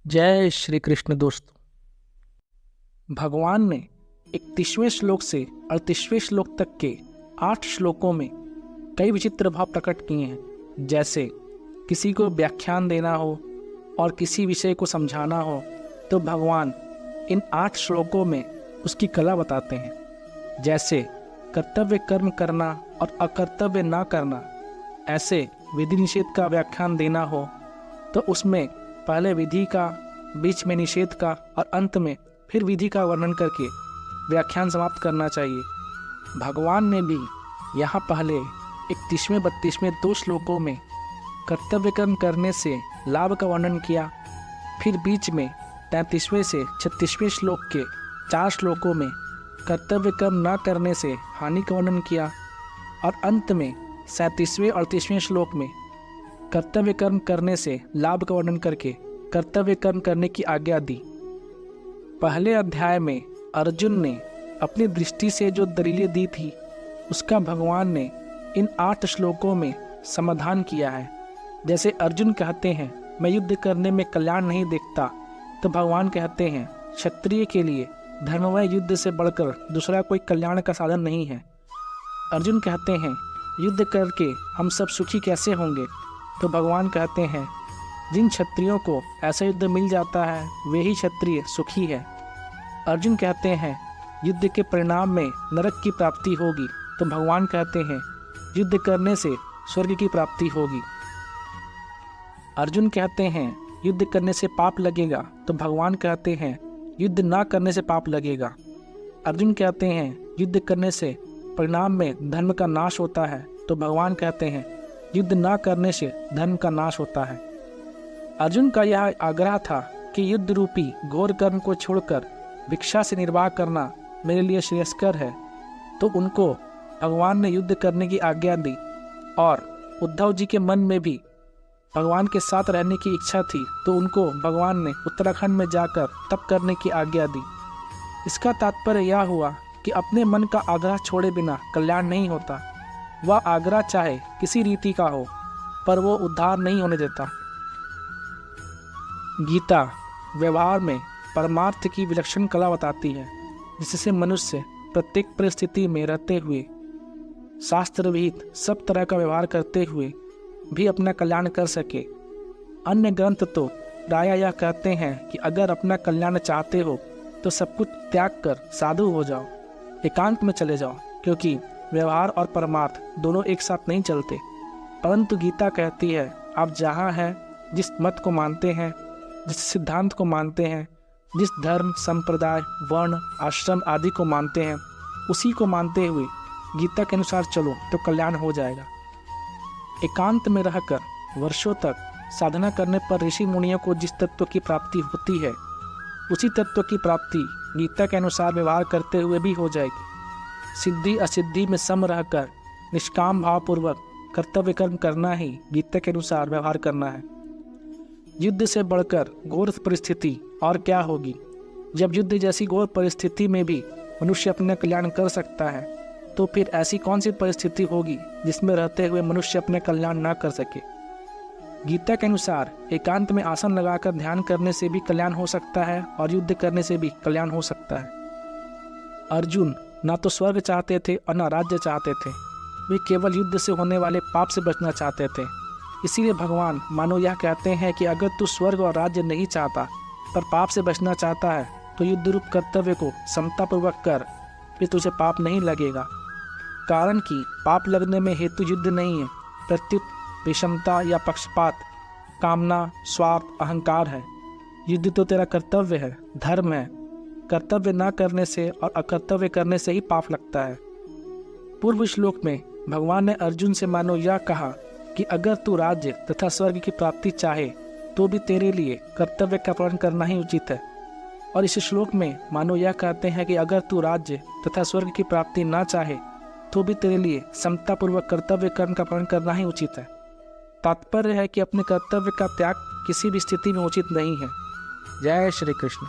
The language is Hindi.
जय श्री कृष्ण। दोस्तों, भगवान ने 31वें श्लोक से 38वें श्लोक तक के 8 श्लोकों में कई विचित्र भाव प्रकट किए हैं। जैसे किसी को व्याख्यान देना हो और किसी विषय को समझाना हो तो भगवान इन 8 श्लोकों में उसकी कला बताते हैं। जैसे कर्तव्य कर्म करना और अकर्तव्य ना करना, ऐसे विधि निषेध का व्याख्यान देना हो तो उसमें पहले विधि का, बीच में निषेध का और अंत में फिर विधि का वर्णन करके व्याख्यान समाप्त करना चाहिए। भगवान ने भी यहाँ पहले 31वें 32वें 2 श्लोकों में कर्तव्य कर्म करने से लाभ का वर्णन किया, फिर बीच में 33वें से 36वें श्लोक के 4 श्लोकों में कर्तव्य कर्म न करने से हानि का वर्णन किया और अंत में 37वें और 38वें श्लोक में कर्तव्य कर्म करने से लाभ का वर्णन करके कर्तव्य कर्म करने की आज्ञा दी। पहले अध्याय में अर्जुन ने अपनी दृष्टि से जो दलीलें दी थी उसका भगवान ने इन 8 श्लोकों में समाधान किया है। जैसे अर्जुन कहते हैं, मैं युद्ध करने में कल्याण नहीं देखता, तो भगवान कहते हैं, क्षत्रिय के लिए धर्ममय युद्ध से बढ़कर दूसरा कोई कल्याण का साधन नहीं है। अर्जुन कहते हैं, युद्ध करके हम सब सुखी कैसे होंगे, तो भगवान कहते हैं, जिन क्षत्रियों को ऐसा युद्ध मिल जाता है वे ही क्षत्रिय सुखी है। अर्जुन कहते हैं, युद्ध के परिणाम में नरक की प्राप्ति होगी, तो भगवान कहते हैं, युद्ध करने से स्वर्ग की प्राप्ति होगी। अर्जुन कहते हैं, युद्ध करने से पाप लगेगा, तो भगवान कहते हैं, युद्ध ना करने से पाप लगेगा। अर्जुन कहते हैं, युद्ध करने से परिणाम में धर्म का नाश होता है, तो भगवान कहते हैं, युद्ध ना करने से धर्म का नाश होता है। अर्जुन का यह आग्रह था कि युद्ध रूपी घोर कर्म को छोड़कर भिक्षा से निर्वाह करना मेरे लिए श्रेयस्कर है, तो उनको भगवान ने युद्ध करने की आज्ञा दी। और उद्धव जी के मन में भी भगवान के साथ रहने की इच्छा थी, तो उनको भगवान ने उत्तराखंड में जाकर तप करने की आज्ञा दी। इसका तात्पर्य यह हुआ कि अपने मन का आग्रह छोड़े बिना कल्याण नहीं होता। वह आग्रह चाहे किसी रीति का हो, पर वो उद्धार नहीं होने देता। गीता व्यवहार में परमार्थ की विलक्षण कला बताती है, जिससे मनुष्य प्रत्येक परिस्थिति में रहते हुए शास्त्र विहित सब तरह का व्यवहार करते हुए भी अपना कल्याण कर सके। अन्य ग्रंथ तो प्रायः यह कहते हैं कि अगर अपना कल्याण चाहते हो तो सब कुछ त्याग कर साधु हो जाओ, एकांत में चले जाओ, क्योंकि व्यवहार और परमार्थ दोनों एक साथ नहीं चलते। परंतु गीता कहती है, आप जहाँ हैं, जिस मत को मानते हैं, जिस सिद्धांत को मानते हैं, जिस धर्म, संप्रदाय, वर्ण, आश्रम आदि को मानते हैं, उसी को मानते हुए गीता के अनुसार चलो तो कल्याण हो जाएगा। एकांत में रहकर वर्षों तक साधना करने पर ऋषि मुनियों को जिस तत्व की प्राप्ति होती है, उसी तत्व की प्राप्ति गीता के अनुसार व्यवहार करते हुए भी हो जाएगी। सिद्धि असिद्धि में सम रहकर निष्काम भावपूर्वक कर्तव्य कर्म करना ही गीता के अनुसार व्यवहार करना है। युद्ध से बढ़कर घोर परिस्थिति और क्या होगी। जब युद्ध जैसी घोर परिस्थिति में भी मनुष्य अपना कल्याण कर सकता है, तो फिर ऐसी कौन सी परिस्थिति होगी जिसमें रहते हुए मनुष्य अपने कल्याण ना कर सके। गीता के अनुसार एकांत में आसन लगाकर ध्यान करने से भी कल्याण हो सकता है और युद्ध करने से भी कल्याण हो सकता है। अर्जुन ना तो स्वर्ग चाहते थे और ना राज्य चाहते थे, वे केवल युद्ध से होने वाले पाप से बचना चाहते थे। इसीलिए भगवान मानो यह कहते हैं कि अगर तू स्वर्ग और राज्य नहीं चाहता पर पाप से बचना चाहता है, तो युद्ध रूप कर्तव्य को समतापूर्वक कर, फिर तुझे पाप नहीं लगेगा। कारण कि पाप लगने में हेतु युद्ध नहीं है, प्रत्युत विषमता या पक्षपात, कामना, स्वार्थ, अहंकार है। युद्ध तो तेरा कर्तव्य है, धर्म है। कर्तव्य न करने से और अकर्तव्य करने से ही पाप लगता है। पूर्व श्लोक में भगवान ने अर्जुन से मानो यह कहा कि अगर तू राज्य तथा स्वर्ग की प्राप्ति चाहे तो भी तेरे लिए कर्तव्य का पालन करना ही उचित है। और इस श्लोक में मानो यह कहते हैं कि अगर तू राज्य तथा स्वर्ग की प्राप्ति ना चाहे तो भी तेरे लिए समतापूर्वक कर्तव्य कर्म का पालन करना ही उचित है। तात्पर्य है कि अपने कर्तव्य का त्याग किसी भी स्थिति में उचित नहीं है। जय श्री कृष्ण।